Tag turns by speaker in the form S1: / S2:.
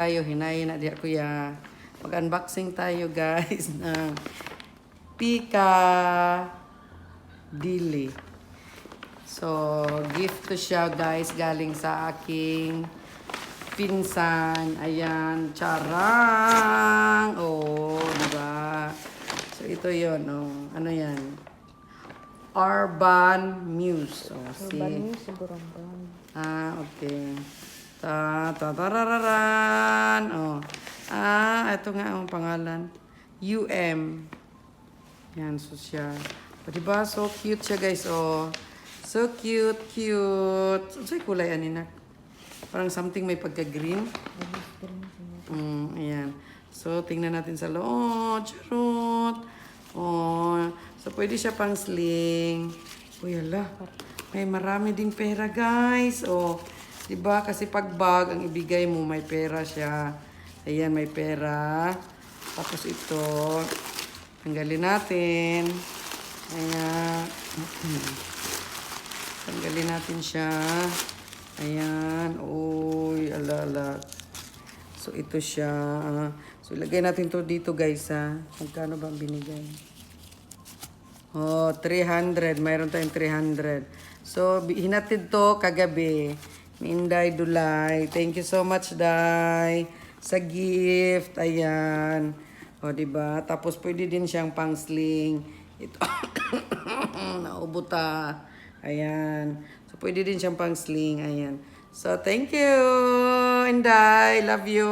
S1: tayo, hinayin na diya kuya. Mag-unboxing tayo guys ng Pika Dili. So, gift to siya guys galing sa aking pinsan. Ayan, charang. Oh, diba? So, ito yon. Oh. Ano yan? Urban Muse. Oh,
S2: Urban Muse, siguro ang
S1: okay. Tarararan. Oh. Ito nga ang pangalan. UM. Yan, so siya. O, diba? So cute siya, guys. Oh. So cute, cute. Sa'yo kulay, aninak? Parang something may pagka-green. Ayan. So, tingnan natin sa loob. Charot. Oh. So, pwede siya pang sling. Uy, ala. May marami ding pera, guys. Oh. Diba? Kasi pag bag, ang ibigay mo, may pera siya. Ayan, may pera. Tapos ito, tanggalin natin. Ayan. Tanggalin natin siya. Ayan. Uy, ala. So, ito siya. So, ilagay natin to dito, guys, ha. Magkano ba ang binigay? Oh, 300. Mayroon tayong 300. So, hinatid to kagabi. Minday Dulay. Thank you so much, Day. Sa gift. Ayan. O, diba? Tapos, pwede din siyang pang-sling. Ito. Naubuta. Ayan. So, pwede din siyang pang-sling. Ayan. So, thank you, Inday. Love you.